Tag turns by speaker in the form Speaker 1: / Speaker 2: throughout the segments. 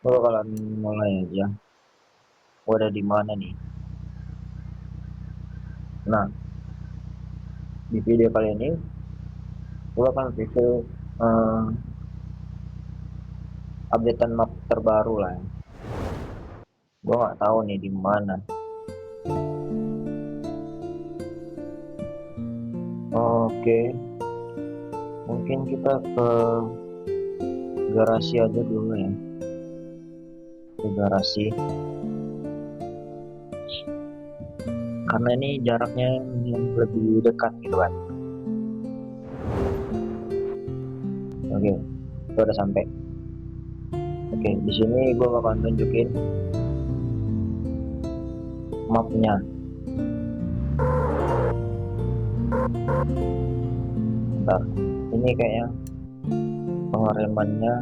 Speaker 1: Gue bakalan mulai aja. Gue ada di mana nih? Nah, di video kali ini gue akan review updatean map terbaru lah. Gue nggak tahu nih di mana. Oke, mungkin kita ke garasi aja dulu ya. Ke garasi. Karena ini jaraknya yang lebih dekat gitu kan. Oke, kita udah sampai. Oke, di sini gue bakalan tunjukin mapnya. Bentar, ini kayaknya pengeremannya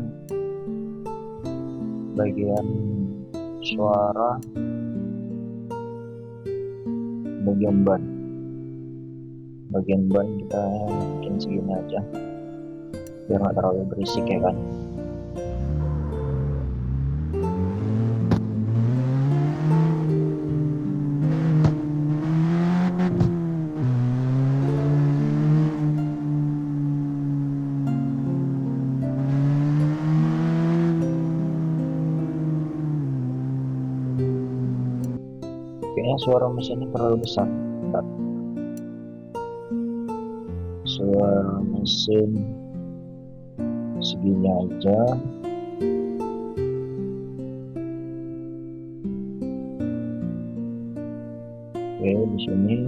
Speaker 1: bagian suara, bagian ban kita bikin segini aja biar nggak terlalu berisik ya kan. Kayaknya suara mesinnya terlalu besar. Bentar. Suara mesin segini aja. Oke, di sini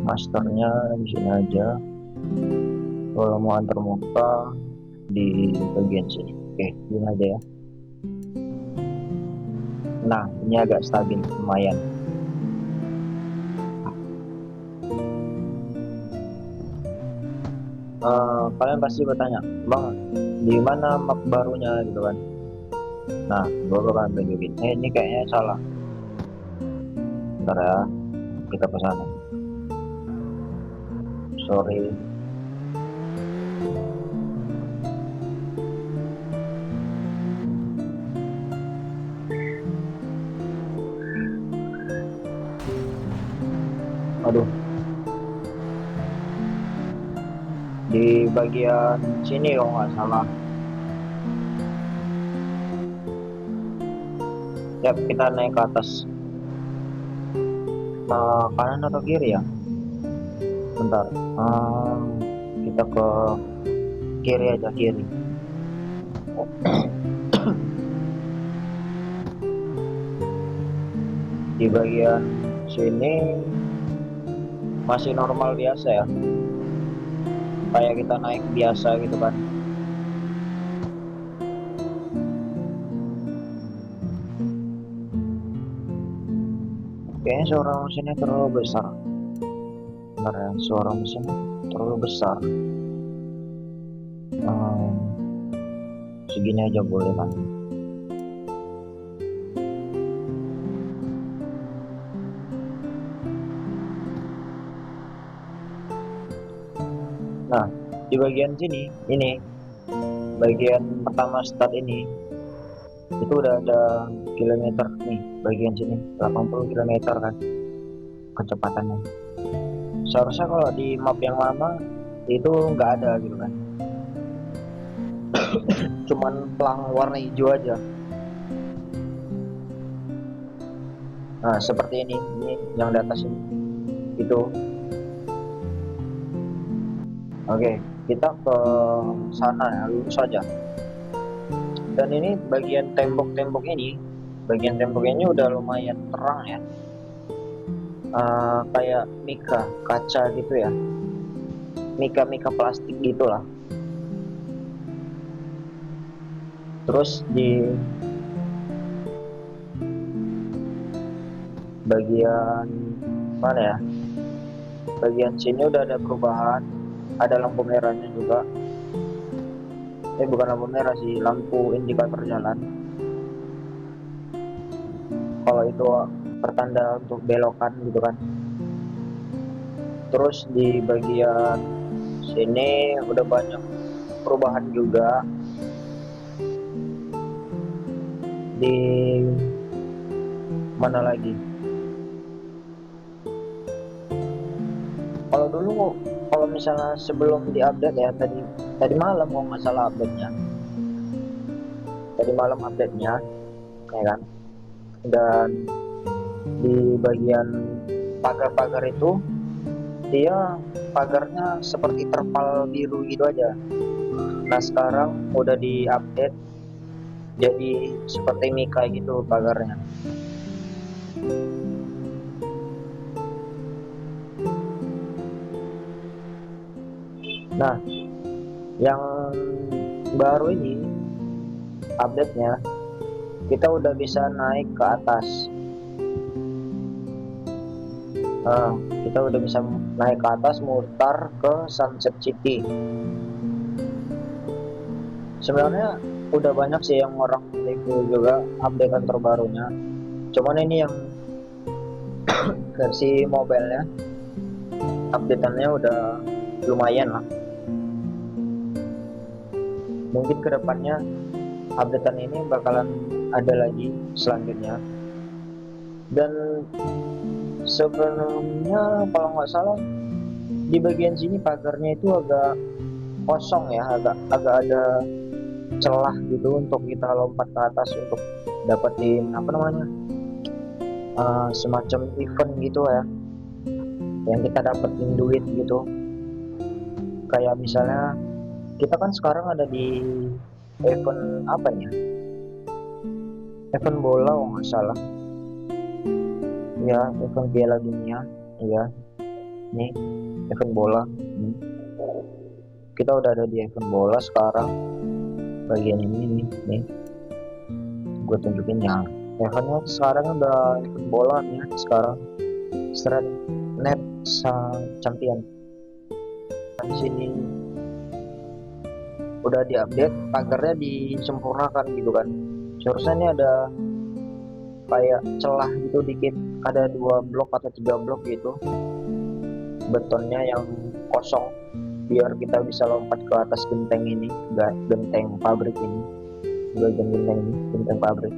Speaker 1: masternya di sini aja. Kalau mau antar muka di bagian sini. Oke, gini aja ya. Nah, ini agak stabil lumayan. Kalian pasti bertanya, bang, di mana map barunya gitu kan? Nah, gue bakalan tunjukin. Ini kayaknya salah. Bentar ya, kita ke sana. Sorry. Aduh, di bagian sini kalau nggak salah. Ya, kita naik ke atas. Kanan atau kiri ya? Bentar. Kita ke kiri aja, kiri. Di bagian sini masih normal biasa ya, kayak kita naik biasa gitu kan. Kayaknya suara mesinnya terlalu besar. Benar ya, suara mesinnya terlalu besar. Segini aja boleh kan. Nah, di bagian sini, ini bagian pertama start ini, itu udah ada kilometer nih, bagian sini 80 kilometer kan kecepatannya. Seharusnya kalau di map yang lama itu nggak ada gitu kan, cuman pelang warna hijau aja. Nah, seperti ini yang di atas ini itu. Oke, kita ke sana ya, lurus saja. Dan ini bagian tembok-tembok ini, bagian tembok ini udah lumayan terang ya. Kayak mika kaca gitu ya, mika plastik gitulah. Terus di bagian mana ya, bagian sini udah ada perubahan, ada lampu merahnya juga. Bukan lampu merah sih, lampu indikator jalan. Kalau itu pertanda untuk belokan gitu kan. Terus di bagian sini udah banyak perubahan juga. di mana lagi. Kalau dulu, kalau misalnya sebelum diupdate ya, tadi tadi malam kalau nggak salah update-nya, tadi malam update-nya, ya kan. Dan di bagian pagar-pagar itu, dia pagarnya seperti terpal biru gitu aja. Nah sekarang udah diupdate jadi seperti mika gitu pagarnya. Nah yang baru ini update-nya, kita udah bisa naik ke atas. Nah, kita udah bisa naik ke atas, mutar ke Sunset City. Sebenarnya udah banyak sih yang orang review juga updatean terbarunya. Cuman ini yang versi mobile-nya, updateannya udah lumayan lah. Mungkin kedepannya updatean ini bakalan ada lagi selanjutnya. Dan sebelumnya kalau nggak salah di bagian sini pagarnya itu agak kosong ya, agak ada celah gitu untuk kita lompat ke atas untuk dapetin apa namanya, semacam event gitu ya, yang kita dapetin duit gitu. Kayak misalnya kita kan sekarang ada di event apa ya, event bola kalau nggak salah ya, event Piala Dunia ya. Nih event bola. Kita udah ada di event bola sekarang, bagian ini nih gue tunjukin ya. Eventnya sekarang udah event bola nih sekarang, Strat Net Champion. Di sini udah diupdate, pagarnya disempurnakan gitu kan. Seharusnya ini ada kayak celah gitu dikit, ada 2 blok atau 3 blok gitu betonnya yang kosong, biar kita bisa lompat ke atas genteng ini, genteng pabrik ini, bagian genteng ini, genteng pabrik.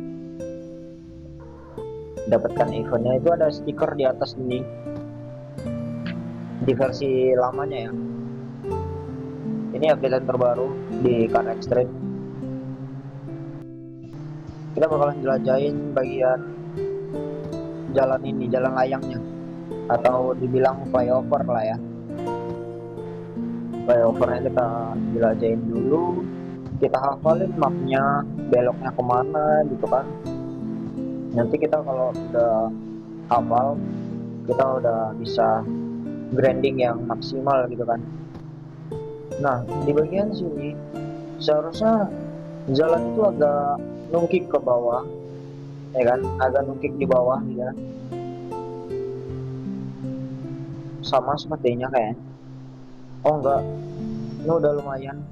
Speaker 1: Dapatkan eventnya itu ada stiker di atas ini, di versi lamanya ya. Ini update terbaru di Car Extreme. Kita bakalan jelajahin bagian jalan ini, jalan layangnya, atau dibilang flyover lah ya. Flyovernya kita jelajahin dulu, kita hafalin mapnya, beloknya kemana gitu kan. Nanti kita kalau udah hafal, kita udah bisa grinding yang maksimal gitu kan. Nah di bagian sini seharusnya jalan itu agak nungkik ke bawah ya kan, agak nungkik di bawah ya, sama sepertinya kayak. Oh enggak, ini udah lumayan.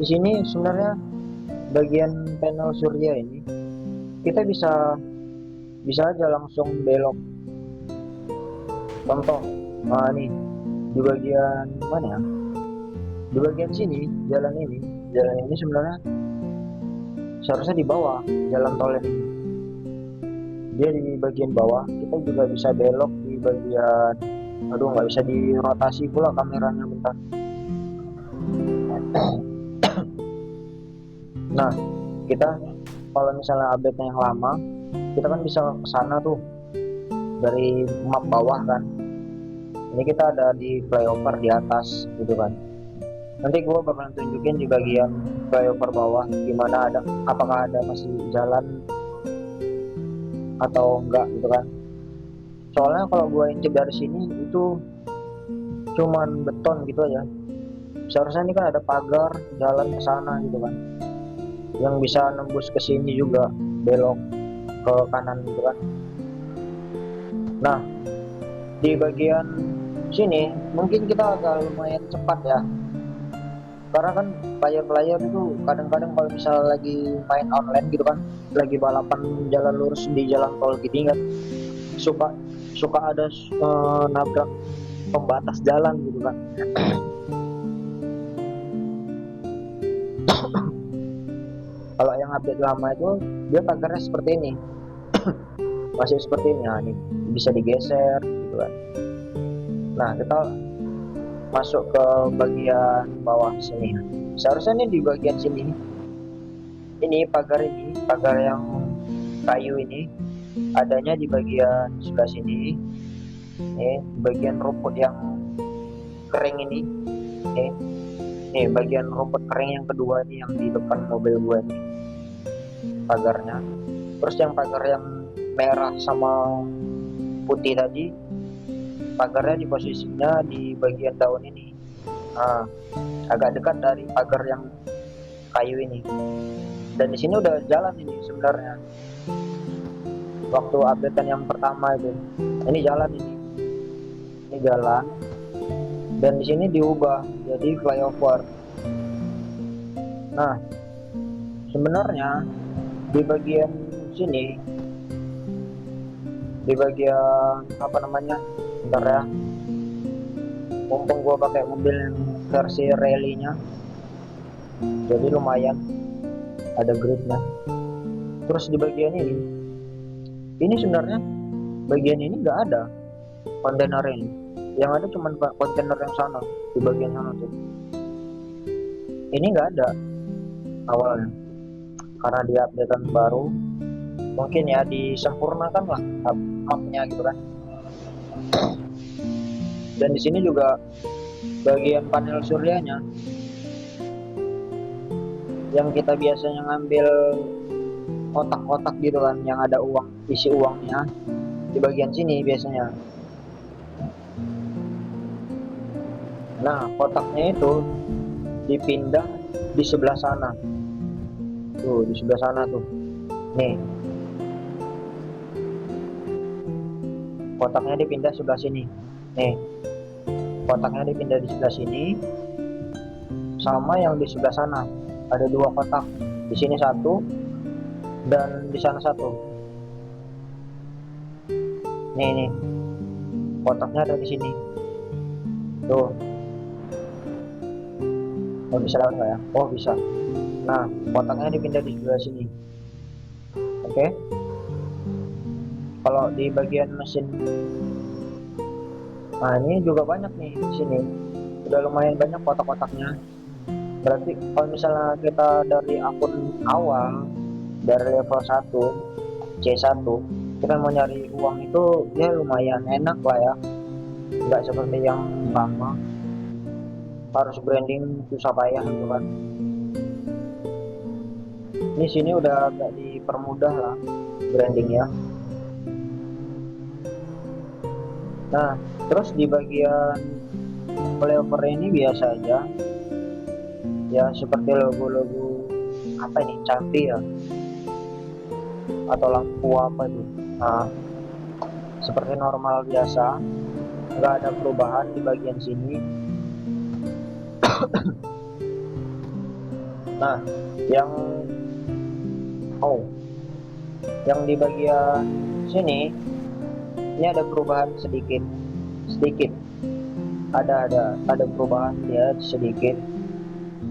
Speaker 1: Di sini sebenarnya bagian panel surya ini kita bisa aja langsung belok. Contoh, nah nih di bagian mana ya? Di bagian sini jalan ini sebenarnya seharusnya di bawah jalan tol ini. Dia di bagian bawah, kita juga bisa belok di bagian, aduh nggak bisa dirotasi pula kameranya bentar. Nah kita kalau misalnya update yang lama, kita kan bisa ke sana tuh dari map bawah kan. Ini kita ada di flyover di atas gitu kan. Nanti gue bakalan tunjukin di bagian flyover bawah gimana, ada apakah ada masih jalan atau enggak gitu kan. Soalnya kalau gue intip dari sini itu cuman beton gitu aja. Seharusnya ini kan ada pagar jalan ke sana gitu kan, yang bisa nembus ke sini juga, belok ke kanan gitu kan. Nah di bagian sini mungkin kita agak lumayan cepat ya, karena kan player-player itu kadang-kadang kalau misalnya lagi main online gitu kan, lagi balapan jalan lurus di jalan tol gitu kan, suka ada nabrak pembatas jalan gitu kan. Kalau yang update lama itu dia pagarnya seperti ini, masih seperti ini. Nah, ini bisa digeser gitu kan. Nah, kita masuk ke bagian bawah sini. Seharusnya ini di bagian sini, ini pagar yang kayu ini adanya di bagian sebelah sini. Bagian rumput yang kering ini. Bagian rumput kering yang kedua ini yang di depan mobil gue ini pagarnya. Terus yang pagar yang merah sama putih tadi, pagarnya di posisinya di bagian daun ini. Nah, agak dekat dari pagar yang kayu ini. Dan di sini udah jalan ini sebenarnya. Waktu updatean yang pertama itu, ini jalan ini. Ini jalan. Dan di sini diubah jadi flyover. Nah, sebenarnya di bagian sini, di bagian apa namanya, bentar ya, mumpung gua pakai mobil versi rally-nya, jadi lumayan ada gripnya. Terus di bagian ini sebenarnya bagian ini nggak ada kontainer ini, yang ada cuma kontainer yang sana di bagian sana tuh. Ini nggak ada awalnya karena di updatean baru, mungkin ya disempurnakan lah mapnya gitu kan. Dan di sini juga bagian panel suryanya yang kita biasanya ngambil kotak-kotak gitu kan, yang ada uang, isi uangnya di bagian sini biasanya. Nah, kotaknya itu dipindah di sebelah sana tuh, di sebelah sana tuh. Nih, kotaknya dipindah sebelah sini. Nih, kotaknya dipindah di sebelah sini, sama yang di sebelah sana. Ada dua kotak, di sini satu dan di sana satu. Nih, kotaknya ada di sini. Tuh. Oh, bisa lewat nggak ya? Oh, bisa. Nah, kotaknya dipindah di sebelah sini. Oke. Kalau di bagian mesin, nah ini juga banyak nih di sini. Udah lumayan banyak kotak-kotaknya. Berarti kalau misalnya kita dari akun awal, dari level 1 C1, kita mau nyari uang itu ya lumayan enak lah ya, nggak seperti yang lama harus branding susah payah gitu kan. Ini sini udah agak dipermudah lah branding ya. Nah, terus di bagian flyover ini biasa aja ya, seperti logo-logo apa ini, cantik ya, atau lampu apa itu. Nah, seperti normal biasa, nggak ada perubahan di bagian sini. Nah, yang yang di bagian sini ini ada perubahan sedikit ada perubahan ya sedikit.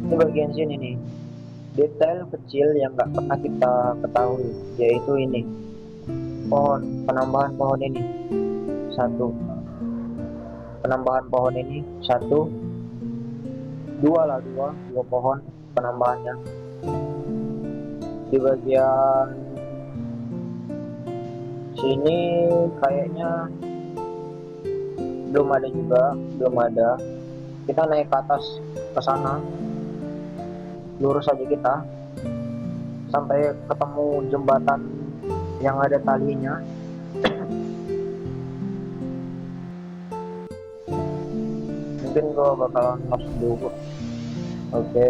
Speaker 1: Di bagian sini nih, detail kecil yang nggak pernah kita ketahui, yaitu ini penambahan pohon ini satu, penambahan pohon ini satu, dua pohon penambahannya. Di bagian sini kayaknya belum ada. Kita naik ke atas ke sana, lurus aja kita sampai ketemu jembatan yang ada talinya. Mungkin gua bakalan nge dulu. Oke.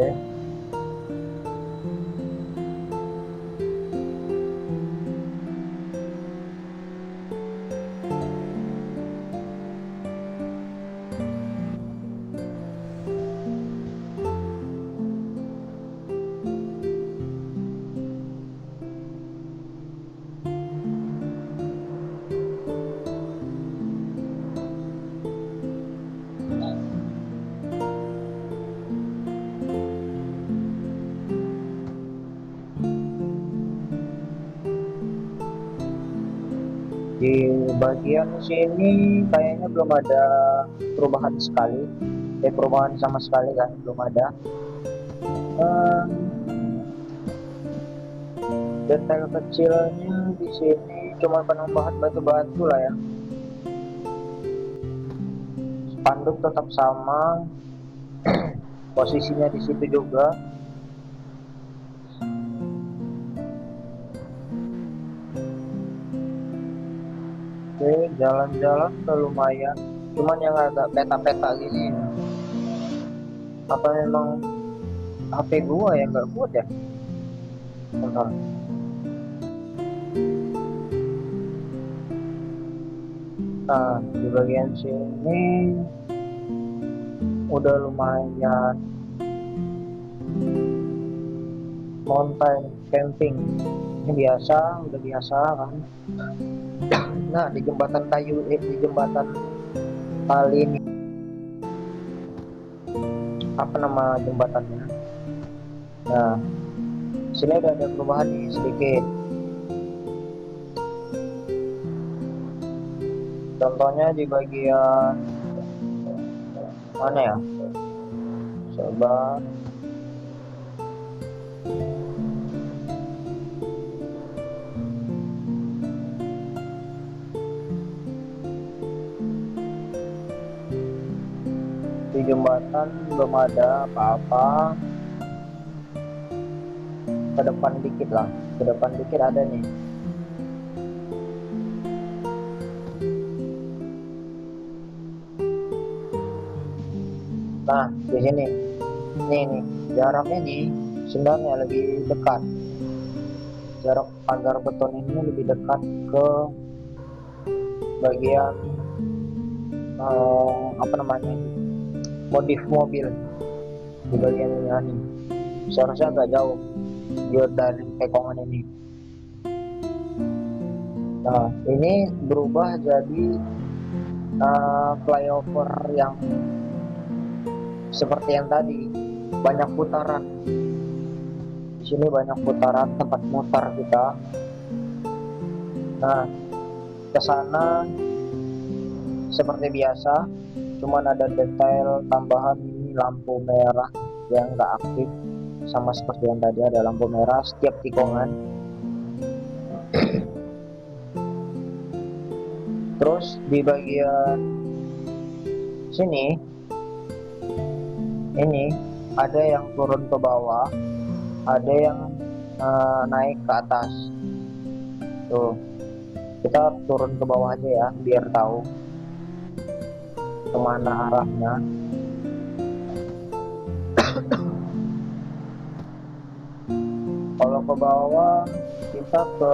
Speaker 1: bagian sini kayaknya belum ada perubahan sekali, perubahan sama sekali kan belum ada. Eh, Detail kecilnya di sini cuma penambahan batu-batu lah ya. Spanduk tetap sama, posisinya di situ juga. Oke, jalan-jalan udah lumayan, cuman yang agak peta-peta gini, apa memang HP gua yang nggak kuat ya? Bentar. Nah, di bagian sini udah lumayan mountain camping. Ini biasa, udah biasa kan. Nah, di jembatan kayu, di jembatan kali ini, apa nama jembatannya? Nah, sini udah ada perubahan nih sedikit. Contohnya di bagian mana ya? Coba di jembatan belum ada apa-apa. Ke depan dikit lah, ke depan dikit ada nih. Nah, di sini nih jaraknya nih sebenarnya lebih dekat. Jarak pagar beton ini lebih dekat ke bagian apa namanya, modif mobil di bagian ini nih. Seharusnya agak jauh dia dari pekongan ini. Nah, ini berubah jadi flyover yang seperti yang tadi, banyak putaran. Di sini banyak putaran, tempat mutar kita. Nah, ke sana seperti biasa, cuman ada detail tambahan ini lampu merah yang nggak aktif, sama seperti yang tadi ada lampu merah setiap tikungan. Terus di bagian sini ini ada yang turun ke bawah, ada yang naik ke atas. Tuh, kita turun ke bawah aja ya biar tahu kemana arahnya. Kalau ke bawah kita ke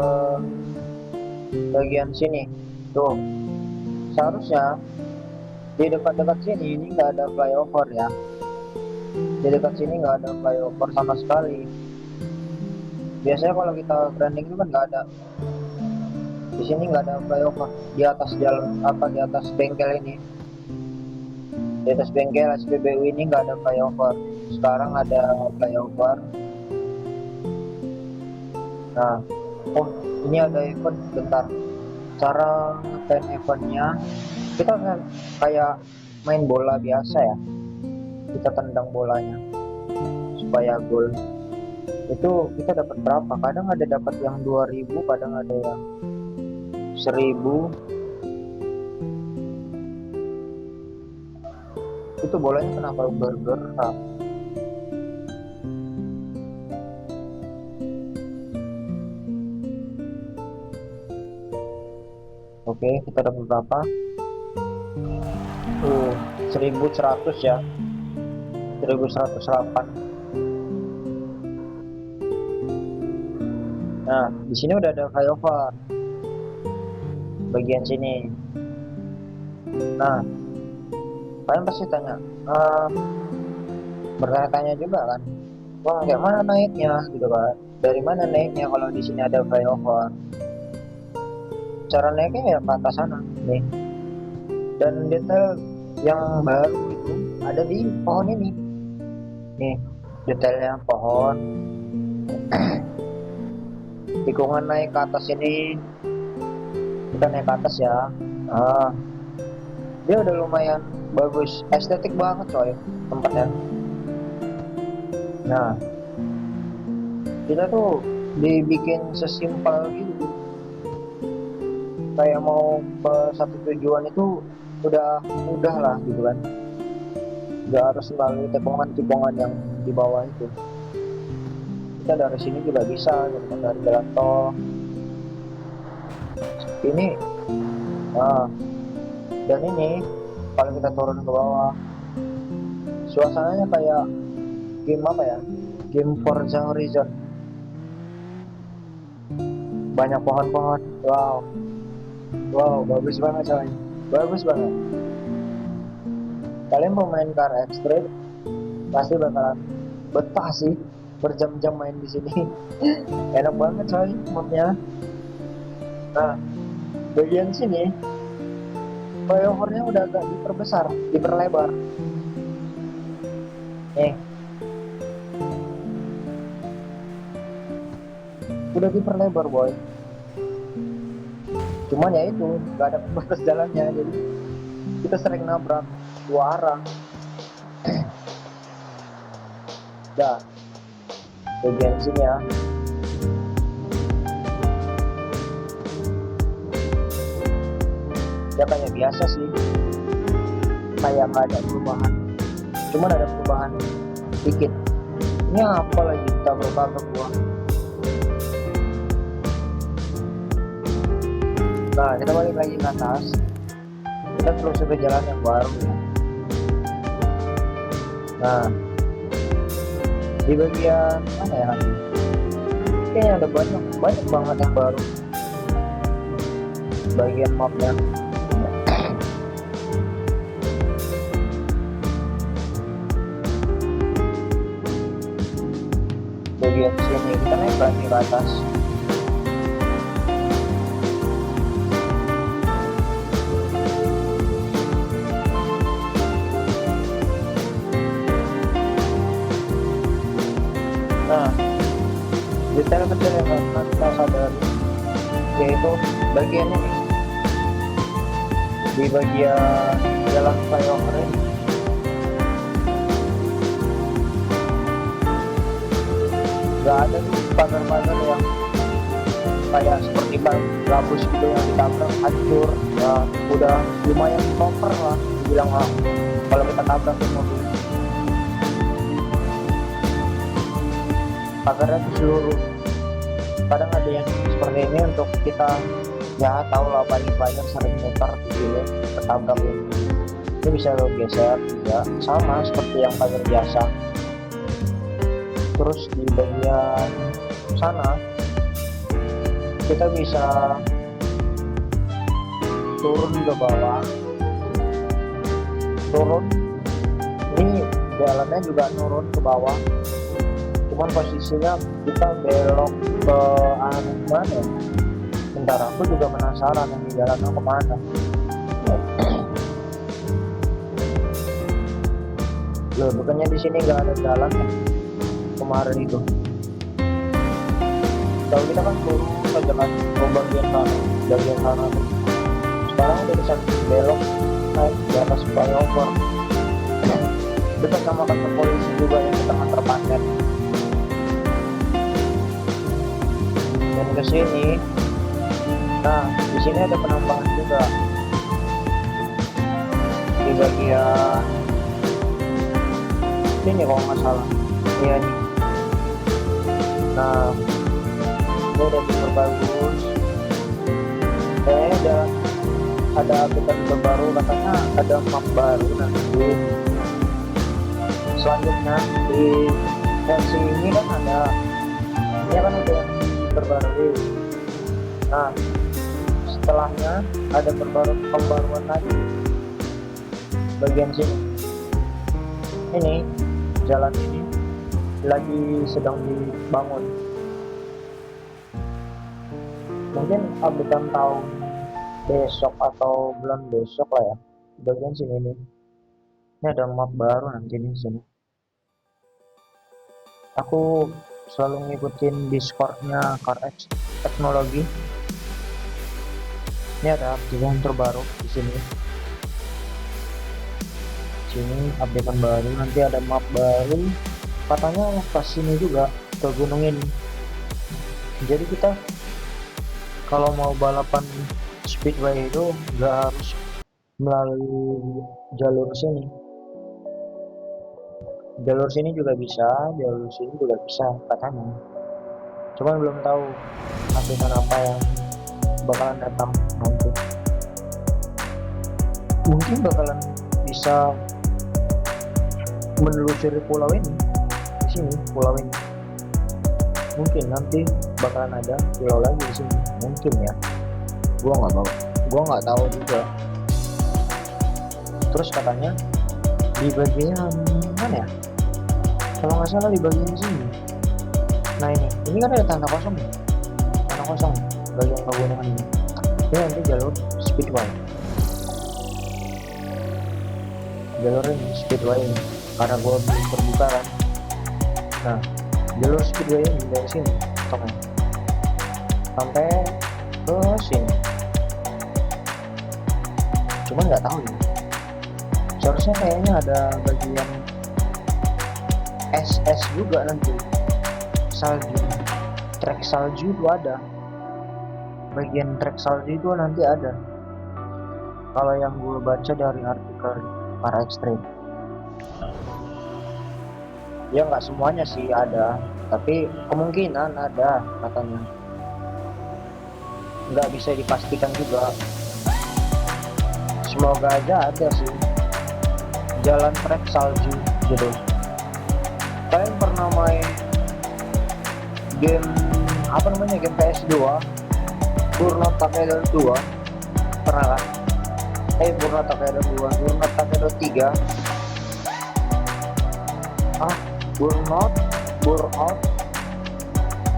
Speaker 1: bagian sini. Tuh, seharusnya di dekat-dekat sini ini nggak ada flyover ya. Di dekat sini nggak ada flyover sama sekali. Biasanya kalau kita branding itu kan nggak ada. Di sini nggak ada flyover di atas jalan, apa di atas bengkel ini. Di atas bengkel SPBU ini nggak ada flyover. Sekarang ada flyover. Nah, oh ini ada event, bentar. Cara ngepen eventnya, kita kan kayak main bola biasa ya. Kita tendang bolanya supaya gol. Itu kita dapat berapa? Kadang ada dapat yang 2000, kadang ada yang 1000. Itu bolanya kenapa bergerak? Oke, kita dapat berapa? 1100 ya. 1108. Nah, di sini udah ada flyover bagian sini. Nah, kalian pasti tanya, bertanya-tanya juga kan, wah kayak mana naiknya gitu kan? Dari mana naiknya kalau di sini ada flyover? Cara naiknya ya ke atas sana nih. Dan detail yang baru itu ada di pohon ini. Nih, detailnya pohon. Tikungan naik ke atas ini kita naik ke atas ya. Ah, dia udah lumayan bagus, estetik banget coy tempatnya. Nah, kita tuh dibikin sesimpel gitu, kayak mau ke satu tujuan itu udah mudah lah gitu kan, nggak harus melalui tikungan-tikungan yang di bawah itu. Kita dari sini juga bisa gitu kan, dari jalan tol ini. Nah, dan ini kalau kita turun ke bawah, suasananya kayak game apa ya, game Forza Horizon, banyak pohon-pohon. Wow, wow, bagus banget coy, bagus banget. Kalian mau main car extreme pasti bakalan betah sih, berjam-jam main di sini. Enak banget coy modnya. Nah, bagian sini flyovernya udah agak diperbesar, diperlebar nih, udah diperlebar boy. Cuman ya itu nggak ada pembatas jalannya, jadi kita sering nabrak dua arah. Dah, bagian sini ya, ya kayak biasa sih, kayak nggak ada perubahan. Cuman ada perubahan dikit. Ini apa lagi tabrak-tabrak gua. Nah, kita balik lagi ke atas, kita terus ke jalan yang baru ya. Nah, di bagian mana ya nanti, kayaknya ada banyak banyak banget yang baru bagian mapnya. Bagian sini kita naik lagi ke atas. Nah, detail kecil yang harus kita sadari yaitu bagian ini, di bagian jalan flyover ini nggak ada pagar-pagar yang kayak seperti ban gabus gitu yang ditabrak hancur. Nah, udah lumayan proper lah dibilang lah kalau kita tabrak di mobil. Pagarnya di seluruh, kadang ada yang seperti ini untuk kita, ya tahu lah banyak sering muter di sini ketabrak ini bisa lo geser ya, sama seperti yang pagar biasa. Terus di bagian sana kita bisa turun ke bawah, turun ini jalannya juga turun ke bawah, cuman posisinya kita belok ke arah mana ya? Bentar, aku juga penasaran yang di jalannya kemana. Loh, bukannya di sini nggak ada jalan ya kemarin itu. Kalau kita kan turun saja kan ke bagian sana tuh. Sekarang udah bisa belok naik di atas flyover. Dekat sama kantor polisi juga yang kita antar paket. Dan ke sini, nah di sini ada penambangan juga di bagian ini kalau nggak salah. Iya nih. Nah, ini udah diperbagus. Kayaknya ada update terbaru, katanya ada map baru nanti. Selanjutnya di versi ini kan ada, ini kan udah yang terbaru. Nah, setelahnya ada pembaruan lagi bagian sini. Ini jalan ini lagi sedang dibangun. Mungkin updatean tahun besok atau bulan besok lah ya. Bagian sini nih. Ini ada map baru nanti di sini. Aku selalu ngikutin Discordnya CarX Teknologi. Ini ada update terbaru di sini. Sini updatean baru, nanti ada map baru. Katanya pas sini juga ke gunung ini. Jadi kita kalau mau balapan speedway itu nggak harus melalui jalur sini. Jalur sini juga bisa, jalur sini juga bisa katanya. Cuman belum tahu updatean apa yang bakalan datang nanti. Mungkin bakalan bisa menelusuri pulau ini, di sini pulau ini. Mungkin nanti bakalan ada pulau lagi di sini, mungkin ya. Gua nggak tahu juga. Terus katanya di bagian mana ya? Kalau nggak salah di bagian sini. Nah ini kan ada tanah kosong, tanah kosong bagian pegunungan ini. Ini nanti jalur speedway. Jalur ini speedway ini, karena gua belum terbuka kan. Nah jalur speedway ini dari sini toknya sampai ke sini. Cuman nggak tahu ya. Seharusnya kayaknya ada bagian SS juga nanti, salju, trek salju itu ada, bagian trek salju itu nanti ada. Kalau yang gue baca dari artikel para ekstrim, ya nggak semuanya sih ada, tapi kemungkinan ada katanya. Nggak bisa dipastikan juga. Semoga aja ada sih jalan trek salju gitu. Kalian pernah main game apa namanya, game PS2 Burnout Takedo 2 pernah kan? Burnout Takedo 2, Burnout Takedo 3, Burnout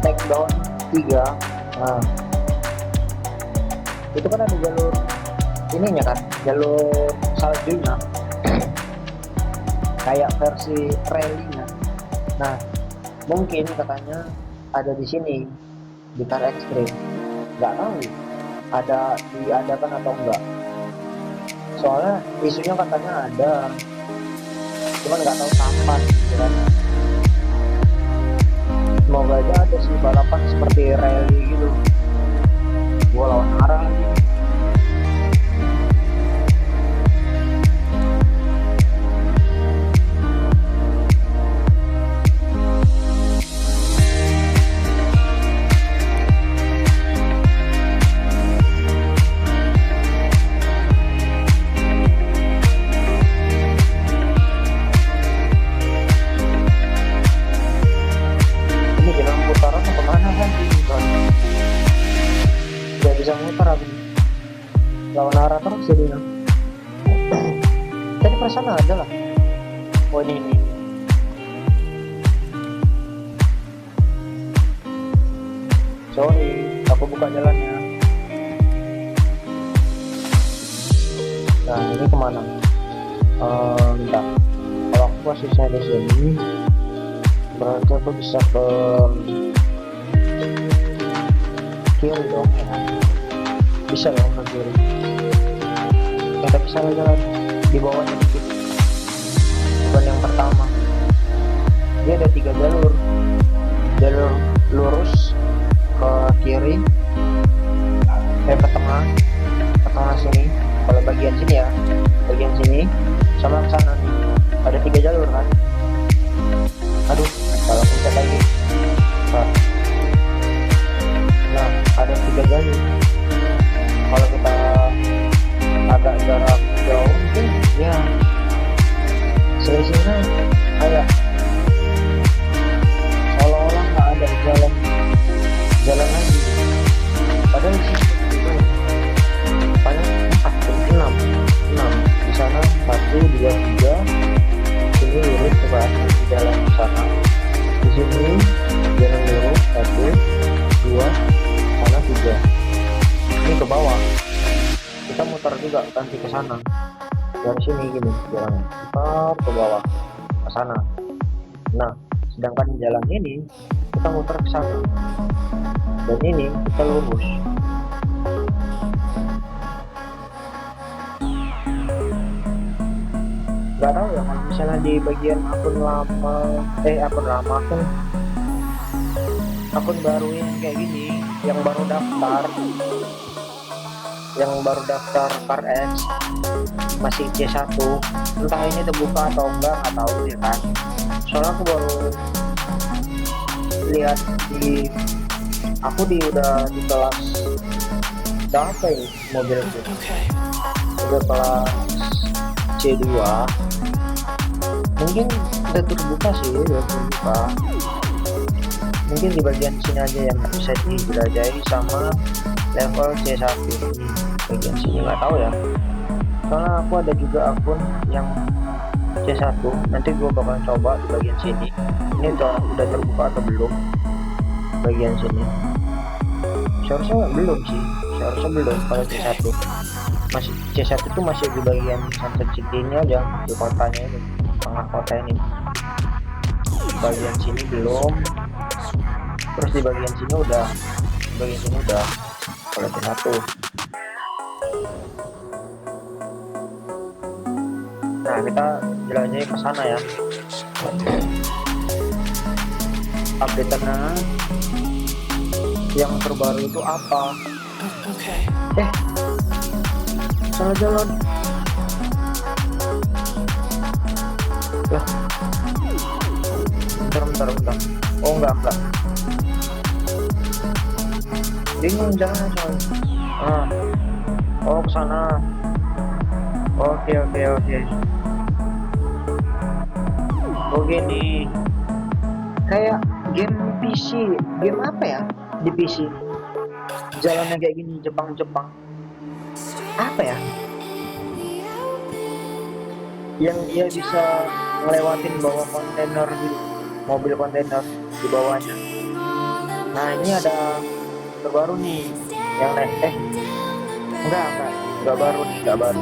Speaker 1: Takedown 3. Nah itu kan ada jalur ininya kan, jalur saljunya kayak versi rally-nya. Nah mungkin katanya ada di sini di Car Extreme, nggak tahu ada diadakan atau enggak, soalnya isunya katanya ada, cuman nggak tahu kapan gitu kan. Semoga aja ada sih balapan seperti rally gitu, gua lawan arah lagi. Bisa muter aku lawan arah terus jadinya. Tadi perasaan ada lah. Oh ini. Sorry, aku buka jalannya. Nah ini kemana? Bentar. Kalau aku posisinya di sini, berarti aku bisa ke kiri dong ya. Bisa ya ke kiri. Kita bisa jalan di bawahnya dikit. Bukan yang pertama. Dia ada 3 jalur. Jalur lurus ke kiri, ke tengah sini. Kalau bagian sini ya, bagian sini sama ke sana nih. Ada 3 jalur kan. Aduh, kalau pencet lagi. Nah, ada 3 jalur. Kalau kita agak jarak jauh mungkin ya selisihnya kayak seolah-olah nggak ada jalan lagi, padahal di situ itu banyak 6 di sana 1, 2, 3, sini lurus ke bawah di jalan ke sana, di sini jalan lurus 1, 2, sana 3. Ini ke bawah, kita muter juga nanti ke sana. Dari sini gini jalannya, muter ke bawah ke sana. Nah sedangkan jalan ini kita muter ke sana, dan ini kita lurus. nggak tahu ya kalau misalnya di bagian akun lama, akun baru yang kayak gini, yang baru daftar CarX masih C1, entah ini terbuka atau enggak, nggak tahu ya kan. Soalnya aku baru lihat udah di kelas berapa ya mobilku, udah kelas C2, mungkin udah terbuka sih, udah terbuka. Mungkin di bagian sini aja yang bisa dijelajahi sama level C1 ini, bagian sini nggak tahu ya. Soalnya aku ada juga akun yang C1, nanti gue bakal coba di bagian sini. Ini udah terbuka atau belum bagian sini. Seharusnya belum sih, kalau C1 masih, C1 itu masih di bagian Sunset City-nya aja, di kotanya ini, tengah kota ini. Bagian sini belum, terus di bagian sini udah kalau C1. Nah, kita jelajahi ke sana ya. Update-nya yang terbaru itu apa? Salah jalan. Bentar. Oh enggak. Bingung jalannya soalnya. Oh kesana. Oke. Oke nih. Kayak game PC, game apa ya di PC? Jalannya kayak gini, Jepang. Apa ya? Yang dia bisa ngelewatin bawah kontainer gitu, mobil kontainer di bawahnya. Nah ini ada terbaru nih, yang enggak baru. Baru.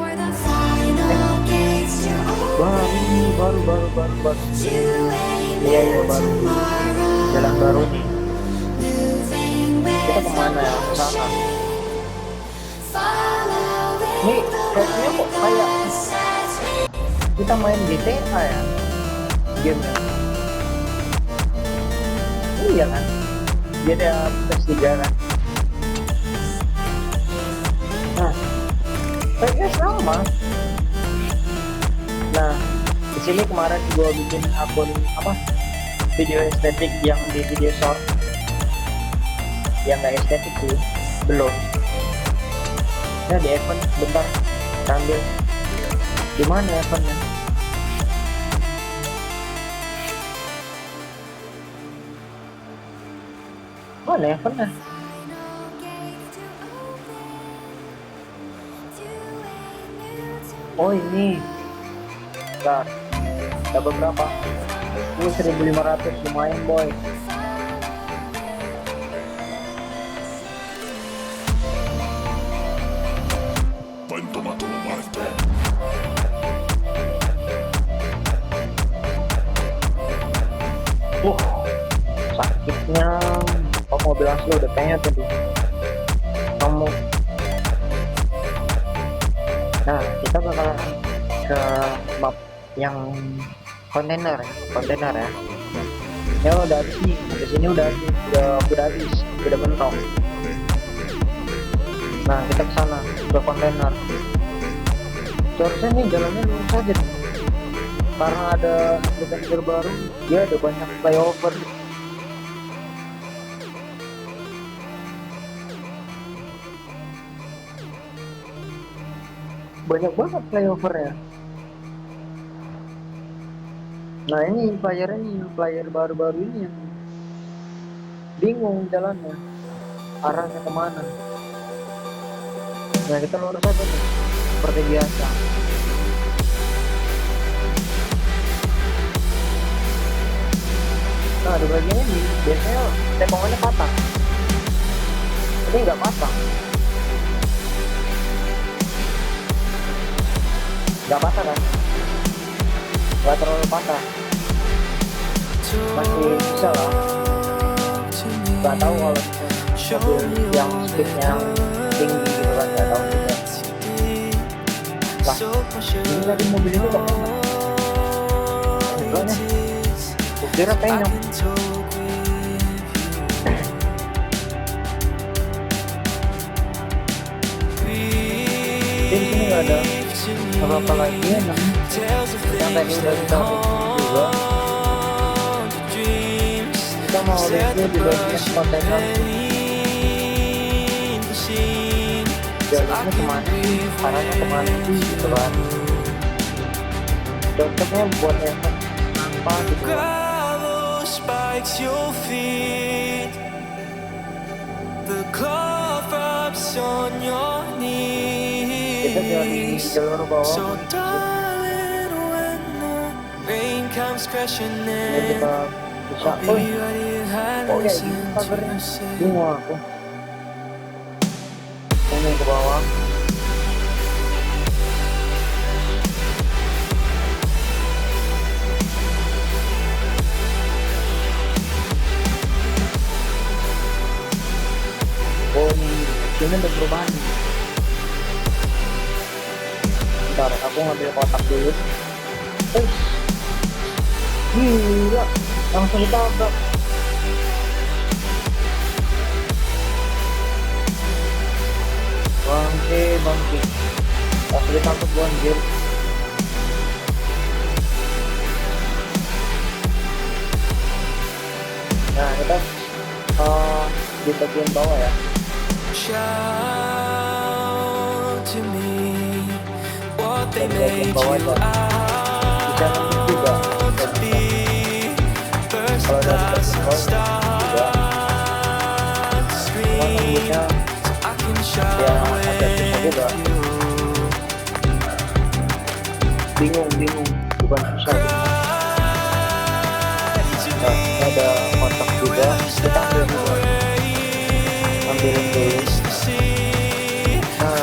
Speaker 1: Iya baru. Jalan baru nih. Kita kemana ya? Ke sana. Ini kayaknya kok kayak kita main GTA ya, gamenya. Iya kan? GTA PS3 kan. Nah, kayaknya sama. Nah, di sini kemarin gue bikin akun video estetik yang di video short, yang nggak estetik sih, belum. Nah di event bentar ambil di mana eventnya? Mana eventnya? Oh ini, bentar, dapat berapa? 1.500, lumayan boy. Sakitnya mobil asli udah kayaknya tadi kamu. Nah kita bakalan ke map yang kontainer ya. Ya udah habis nih, di sini udah habis, udah mentok. Nah kita ke sana, ke kontainer. Seharusnya nih jalannya lurus aja nih. Karena ada adventure baru, dia ada banyak flyover. Banyak banget flyover ya. Nah ini player baru-baru ini yang bingung jalannya, arahnya kemana. Nah kita lurus aja nih, seperti biasa. Nah di bagian ini biasanya tekongannya patah, ini nggak patah kan, nggak terlalu patah, masih bisa lah. Nggak tahu kalau mobil yang speednya tinggi gitu kan, nggak tahu juga lah. Ini tadi mobil itu kok Kira penyok. Di sini nggak ada apa-apa lagi ya, yang tadi udah kita review juga. Kita mau review di bagian kontainer. Jalurnya kemana sih? Arahnya kemana sih gitu kan? Cocoknya buat efek apa gitu kan? Kita dari jalur bawah dan kita bisa kok kayak gini pagernya, bingung aku. Ini ke bawah. Oh ini ada perubahan. Bentar, aku ngambil kotak dulu. Gila, langsung ditabrak. Bangke. Langsung ditangkap gua anjir. Nah, kita di bagian bawah ya. Di bagian bawah aja. Bisa nembus juga. Kalau dari bagian bawah juga. Cuma nembusnya ya agak susah juga. Bingung, bukan susah gitu. Nah, ini ada kontak juga, kita ambilin dulu. Nah,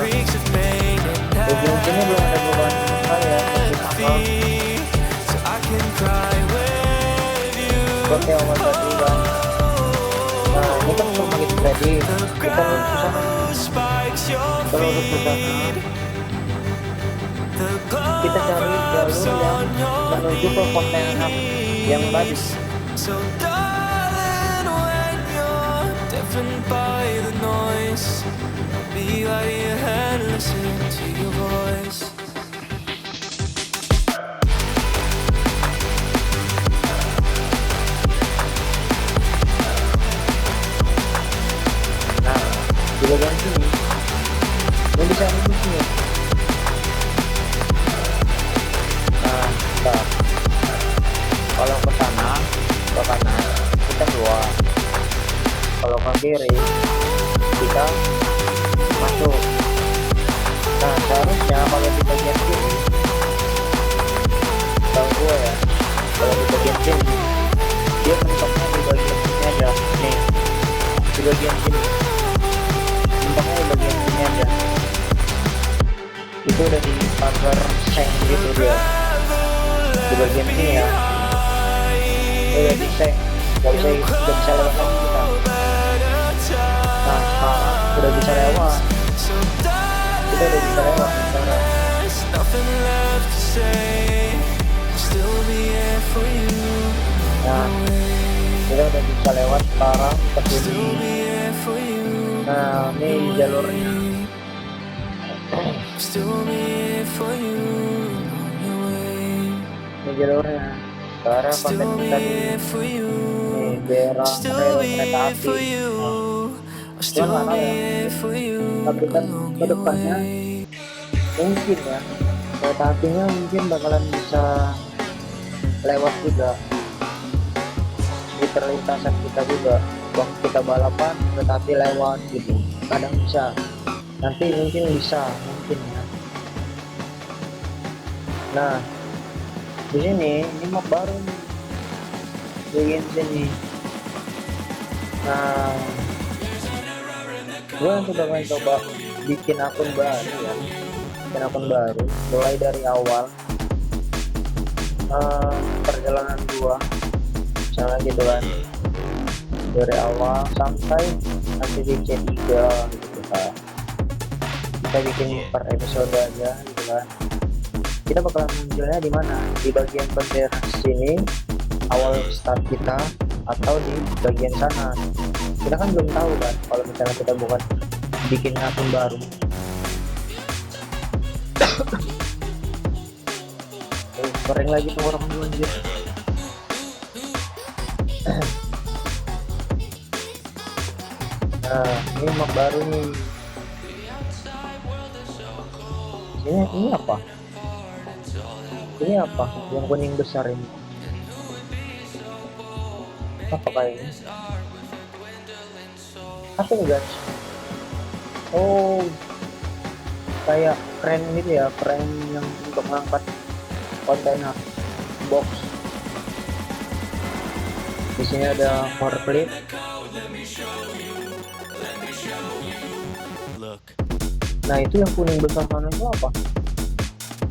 Speaker 1: bagian sini belum ada perubahan sama ya, masih sama seperti awal tadi kan. Nah, ini kan semakin tadi kita lurus ke sana. Kita cari jalur yang menuju ke kontainer yang tadi. Nah, di bagian sini ini bisa nembus nih. Nah, bentar. Kalau ke sana, ke kanan kita keluar. Kalau ke kiri kita masuk. Nah, seharusnya kalau di bagian kiri, tahu gue ya, kalau di bagian sini dia mentoknya di bagian sini aja. Nih, di bagian sini mentoknya di bagian sini aja. Itu udah di pagar seng gitu dia di bagian sini ya. Udah di seng, gak bisa lewat lagi kita. Nah, sekarang udah bisa lewat. Kita udah bisa lewat sekarang. Nah, kita udah bisa lewat sekarang ke sini. Nah, ini jalurnya. Ini jalurnya. Sekarang konten kita di daerah rel kereta api. Cuman mana ya, tapi kan ke depannya mungkin ya kereta apinya mungkin bakalan bisa lewat juga di perlintasan kita juga. Waktu kita balapan kereta api lewat gitu, kadang bisa, nanti mungkin bisa, mungkin ya. Nah, di sini ini map baru nih, bagian sini. Nah, gue nanti bakalan coba bikin akun baru ya, mulai dari awal perjalanan gua, misalnya gitu kan, dari awal sampai nanti di C3 gitu kan. Kita bikin per episode aja gitu kan. Kita bakalan munculnya di mana? Di bagian bendera sini awal start kita atau di bagian sana. Kita kan belum tahu kan kalau misalnya kita bukan bikin akun baru. Kering lagi tuh orang dulu anjir. Nah, ini map baru nih. Ini apa? Ini apa? Yang kuning besar ini. Apa kayaknya? Apa nih guys? Oh, kayak keren gitu ya, keren yang untuk mengangkat kontainer box. Di sini ada forklift. Nah, itu yang kuning besar sana itu apa?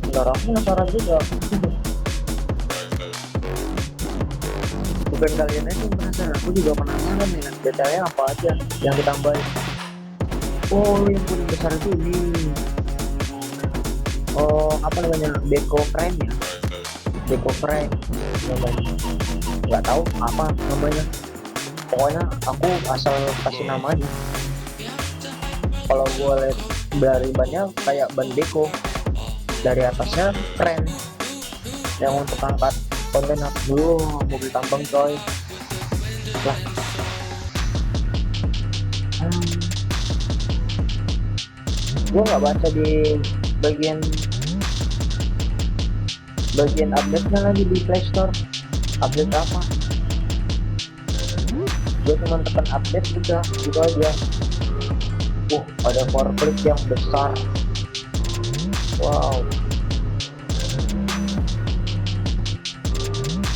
Speaker 1: Bentar, aku penasaran juga. Bukan kalian aja yang penasaran, aku juga penasaran nih detailnya apa aja yang ditambahin. Oh, yang kuning besar itu ini. Oh, apa namanya? Beko frame ya? Beko frame namanya. Nggak tahu apa namanya. Pokoknya aku asal kasih nama aja. Kalau gue lihat dari bannya kayak ban beko, dari atasnya keren. Yang untuk angkat kontainer dulu mobil tambang coy. Lah. Gue nggak baca di bagian update-nya lagi di Play Store. Update apa? Gue cuma tekan update udah gitu aja. Ada forklift yang besar. Wow.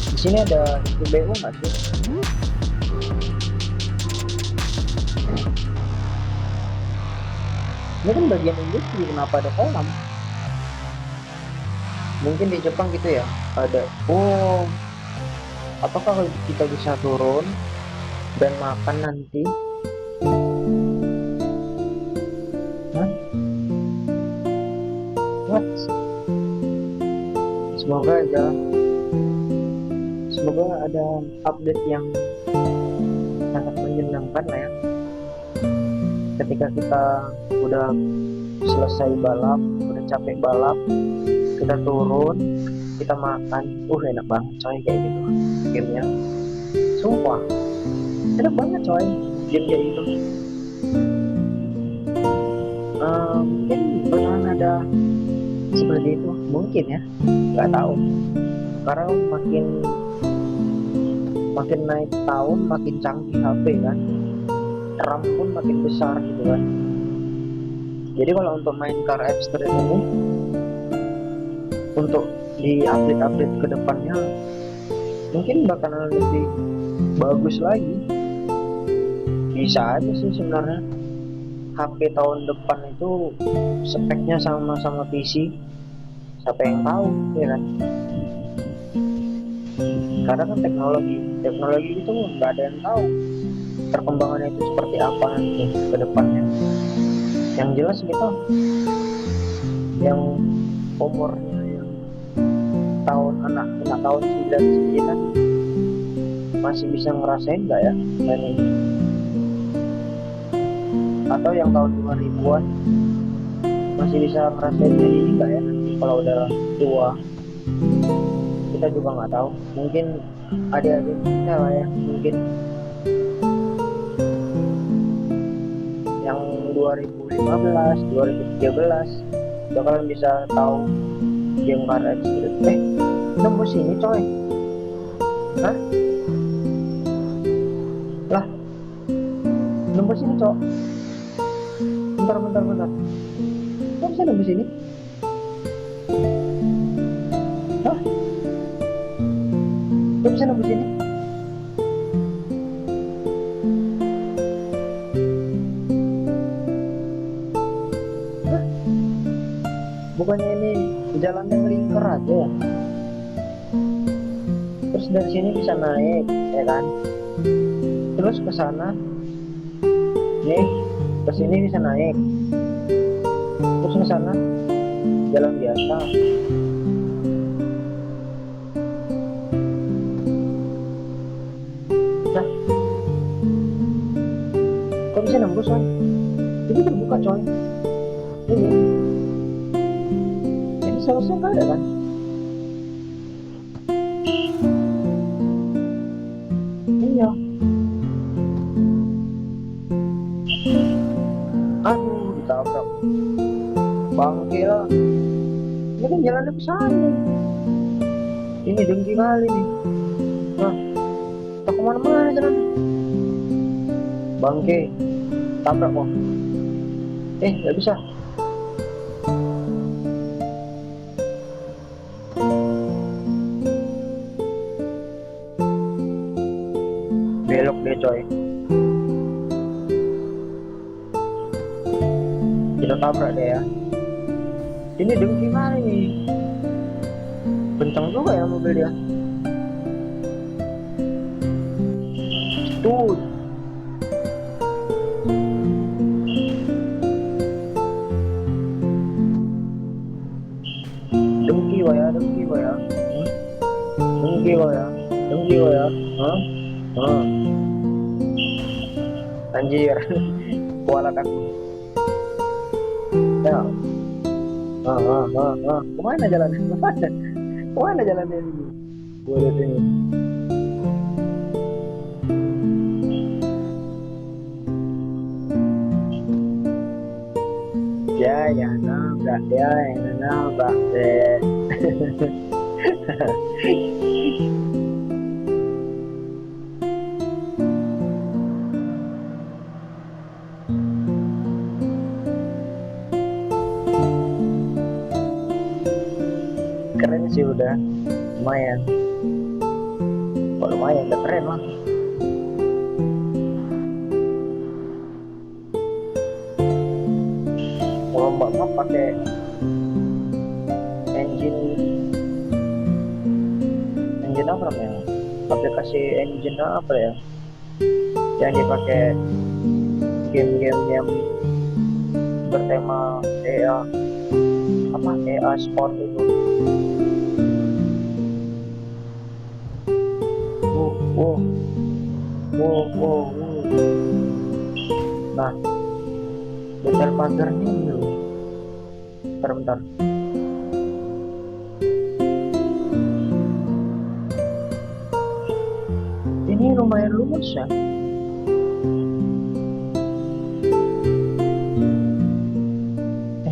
Speaker 1: Di sini ada itu BU nggak sih? Ini kan bagian industri, kenapa ada kolam? Mungkin di Jepang gitu ya, ada. Oh, apakah kita bisa turun dan makan nanti? Hah? What? Semoga ada update yang sangat menyenangkan lah ya. Ketika kita udah selesai balap, udah capek balap, kita turun, kita makan, enak banget coy kayak gitu gamenya. Sumpah, enak banget coy game kayak gitu. Mungkin bakalan ada seperti itu, mungkin ya, nggak tahu. Karena makin naik tahun makin canggih HP kan, RAM pun makin besar gitu kan. Jadi kalau untuk main car extreme ini, untuk di update ke depannya mungkin bakalan lebih bagus lagi. Bisa aja sih sebenarnya HP tahun depan itu speknya sama PC, siapa yang tahu ya kan. Karena kan teknologi itu nggak ada yang tahu perkembangannya itu seperti apa nanti ke depannya. Yang jelas kita yang umurnya yang anak tahun 99 masih bisa ngerasain nggak ya main ini? Atau yang tahun 2000-an masih bisa ngerasain ini nggak ya nanti kalau udah tua? Kita juga nggak tahu. Mungkin adik-adik kita lah ya, mungkin yang 2015, 2013 bakalan bisa tahu game car extreme. Nembus ini coy. Hah? Lah, nembus ini coy. Bentar. Kok bisa nembus ini? Hah? Kok bisa nembus ini? Hah? Bukannya ini jalannya melingkar aja ya? Terus dari sini bisa naik, ya kan? Terus ke sana, nih, ke sini bisa naik. Terus ke sana, jalan biasa. bisa nembus coy. Ini terbuka coy. Ini. Jadi seharusnya nggak ada kan? Iya. Aduh, ditabrak. Bangke lah. Ini kan jalannya ke sana. Ini dengki kali nih. Nah, tak kemana-mana jalan. Bangke. Tabrak kok. Nggak bisa. Belok deh coy. Kita tabrak deh ya. Ini dengki kali nih. Kencang juga ya mobil dia. Tuh. Dengki wa ya. Dengki wa ya. Anjir. Kualat aku. Ya. Kemana jalannya? Kemana jalannya ini? Gue lihat ini. Dia yang nabrak. Keren sih udah lumayan. Kok lumayan, udah keren lah. Kalau mbak pakai engine apa namanya? Aplikasi engine apa ya? Yang dipakai game-game yang bertema EA Sport itu. Wow. Nah, bentar pagarnya ini dulu. Bentar. Ini lumayan luas ya.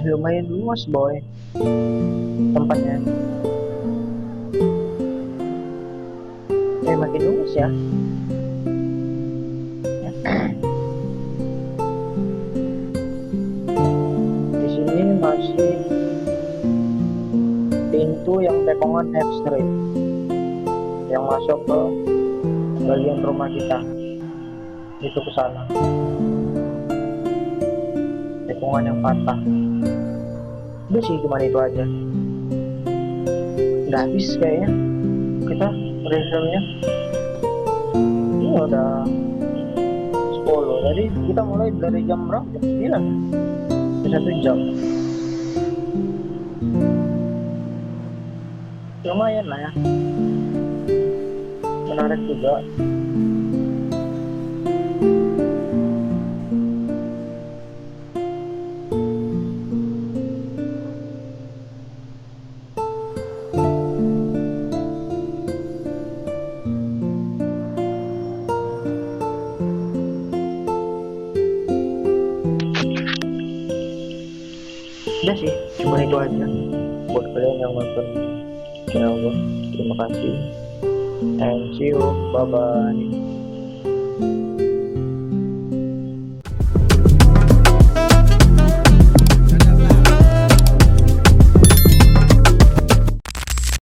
Speaker 1: Lumayan luas boy tempatnya. Makin luas ya. Di sini masih pintu yang tekongan F-Street yang masuk ke bagian rumah kita, itu ke sana. Tekongan yang patah. Udah sih cuman itu aja. Udah habis kayaknya kita reviewnya. Ini udah 10. Jadi kita mulai dari jam berapa? Jam 9. 1 jam. Lumayan lah ya. Menarik juga. Udah sih, cuma itu aja buat kalian yang nonton channel gue. Terima kasih and see you, bye bye.